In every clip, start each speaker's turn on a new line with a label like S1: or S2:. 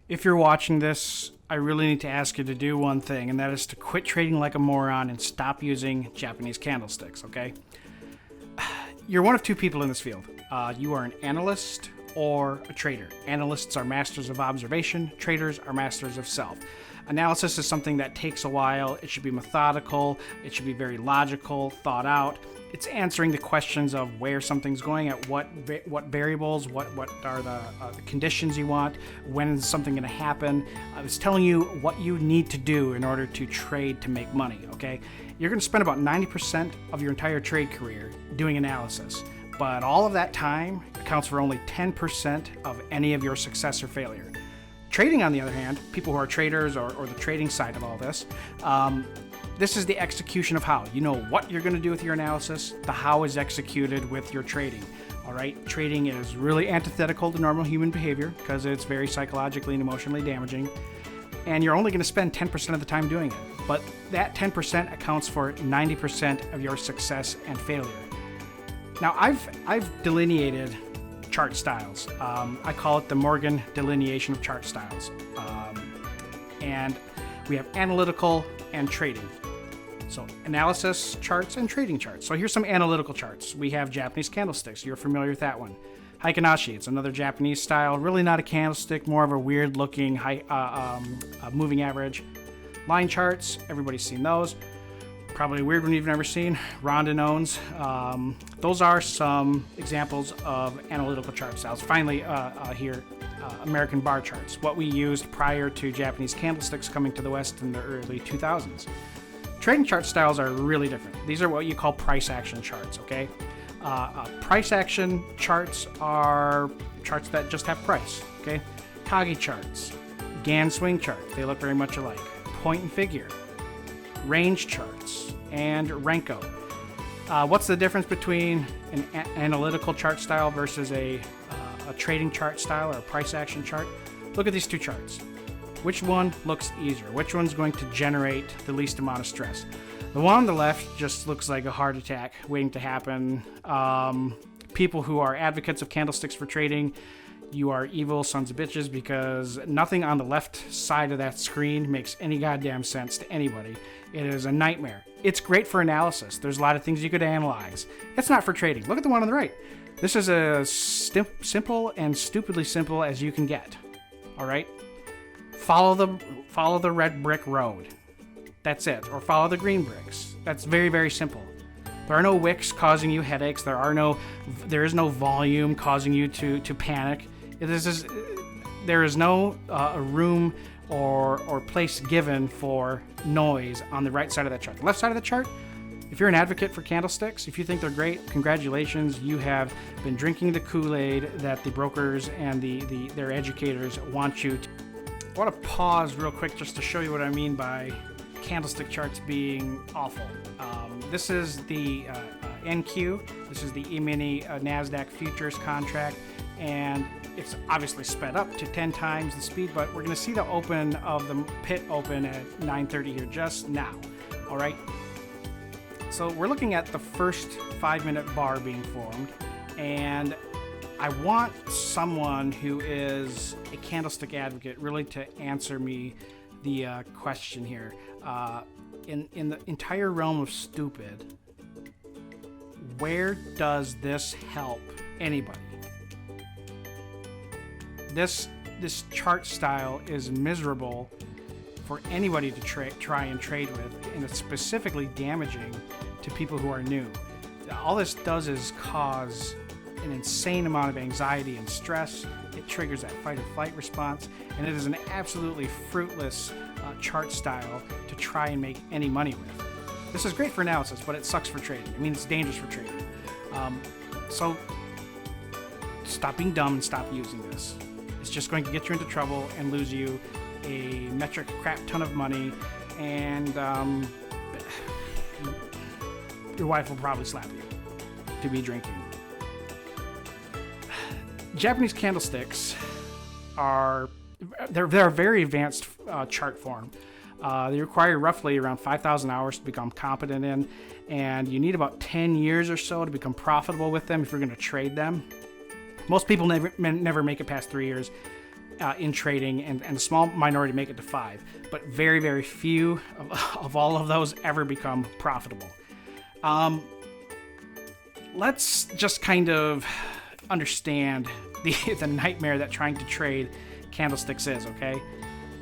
S1: If you're watching this, I really need to ask you to do one thing, and that is to quit trading like a moron and stop using Japanese candlesticks, okay? You're one of two people in this field. You are an analyst or a trader. Analysts are masters of observation, traders are masters of self. Analysis is something that takes a while. It should be methodical, it should be very logical, thought out. It's answering the questions of where something's going, at what variables, what are the conditions you want, when is something going to happen. It's telling you what you need to do in order to trade to make money, okay? You're going to spend about 90% of your entire trade career doing analysis, but all of that time accounts for only 10% of any of your success or failure. Trading, on the other hand, people who are traders or the trading side of all this, this is the execution of how. You know what you're going to do with your analysis. The how is executed with your trading. All right? Trading is really antithetical to normal human behavior because it's very psychologically and emotionally damaging. And you're only going to spend 10% of the time doing it. But that 10% accounts for 90% of your success and failure. Now, I've delineated chart styles. I call it the Morgan delineation of chart styles. And we have analytical and trading. So analysis charts and trading charts. So here's some analytical charts. We have Japanese candlesticks. You're familiar with that one. Heikinashi, it's another Japanese style. Really not a candlestick, more of a weird looking moving average. Line charts, everybody's seen those. Probably a weird one you've never seen. Rondinones. Those are some examples of analytical chart styles. Finally, here, American bar charts, what we used prior to Japanese candlesticks coming to the West in the early 2000s. Trading chart styles are really different. These are what you call price action charts, okay? Price action charts are charts that just have price, okay? Kagi charts, Gann swing charts, they look very much alike. Point and figure, range charts, and Renko. What's the difference between an analytical chart style versus a trading chart style or a price action chart? Look at these two charts. Which one looks easier? Which one's going to generate the least amount of stress? The one on the left just looks like a heart attack waiting to happen. People who are advocates of candlesticks for trading, you are evil sons of bitches, because nothing on the left side of that screen makes any goddamn sense to anybody. It is a nightmare. It's great for analysis. There's a lot of things you could analyze. It's not for trading. Look at the one on the right. This is as simple and stupidly simple as you can get. All right? Follow the red brick road. That's it. Or follow the green bricks. That's very, very simple. There are no wicks causing you headaches. There is no volume causing you to panic. There is no room or place given for noise on the right side of that chart. The left side of the chart, if you're an advocate for candlesticks, if you think they're great, congratulations. You have been drinking the Kool-Aid that the brokers and their educators want you to. I want to pause real quick just to show you what I mean by candlestick charts being awful. This is the NQ. This is the E-mini NASDAQ futures contract, and it's obviously sped up to 10 times the speed, but we're going to see the open of the pit open at 9:30 here just now. All right. So we're looking at the first 5-minute bar being formed, and I want someone who is a candlestick advocate really to answer me the question here. In the entire realm of stupid, where does this help anybody? This chart style is miserable for anybody to try and trade with, and it's specifically damaging to people who are new. All this does is cause an insane amount of anxiety and stress. It triggers that fight or flight response, and it is an absolutely fruitless chart style to try and make any money with. This is great for analysis, but it sucks for trading. I mean, it's dangerous for trading. So stop being dumb and stop using this. It's just going to get you into trouble and lose you a metric crap ton of money, and your wife will probably slap you to be drinking. Japanese candlesticks they're a very advanced chart form. They require roughly around 5,000 hours to become competent in, and you need about 10 years or so to become profitable with them if you're going to trade them. Most people never make it past 3 years. in trading, and a small minority make it to 5. But very, very few of all of those ever become profitable. Let's just kind of understand the nightmare that trying to trade candlesticks is, okay?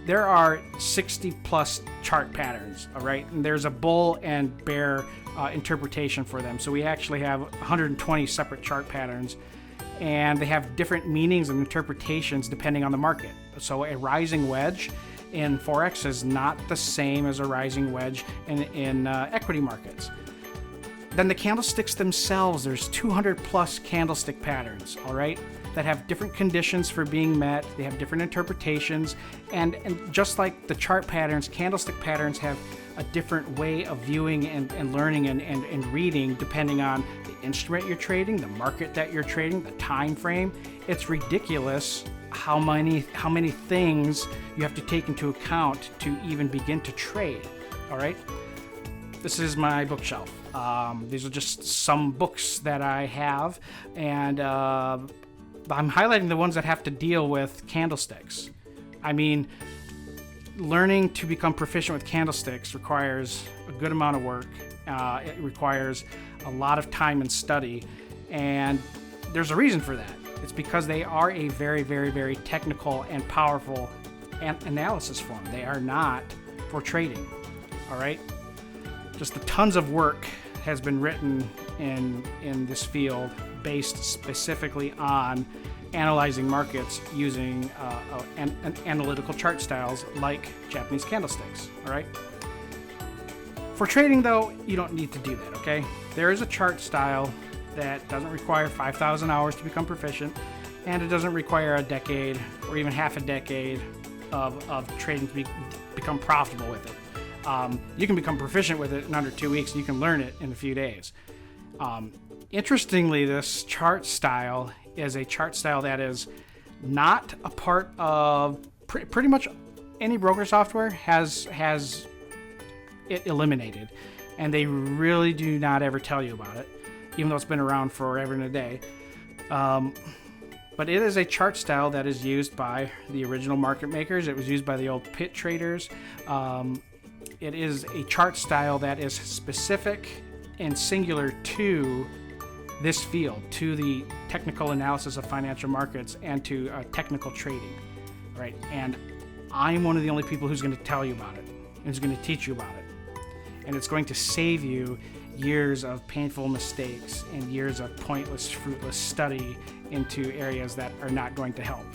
S1: There are 60 plus chart patterns, all right? And there's a bull and bear interpretation for them. So we actually have 120 separate chart patterns, and they have different meanings and interpretations depending on the market. So a rising wedge in Forex is not the same as a rising wedge in equity markets. Then the candlesticks themselves, there's 200 plus candlestick patterns, all right, that have different conditions for being met. They have different interpretations, and just like the chart patterns, candlestick patterns have a different way of viewing and learning and reading depending on the instrument you're trading, the market that you're trading, the time frame. It's ridiculous how many things you have to take into account to even begin to trade, all right? This is my bookshelf. These are just some books that I have, and I'm highlighting the ones that have to deal with candlesticks. I mean, learning to become proficient with candlesticks requires a good amount of work. It requires a lot of time and study, and there's a reason for that. It's because they are a very, very, very technical and powerful analysis form. They are not for trading, all right? Just the tons of work has been written in this field based specifically on analyzing markets using analytical chart styles like Japanese candlesticks, all right? For trading, though, you don't need to do that, okay? There is a chart style that doesn't require 5,000 hours to become proficient, and it doesn't require a decade or even half a decade of trading to become profitable with it. You can become proficient with it in under 2 weeks, and you can learn it in a few days. Interestingly, this chart style is a chart style that is not a part of pretty much any broker software has it eliminated, and they really do not ever tell you about it, even though it's been around forever and a day. But it is a chart style that is used by the original market makers. It was used by the old pit traders. It is a chart style that is specific and singular to this field, to the technical analysis of financial markets and to technical trading, right? And I'm one of the only people who's going to tell you about it and who's going to teach you about it. And it's going to save you years of painful mistakes and years of pointless, fruitless study into areas that are not going to help.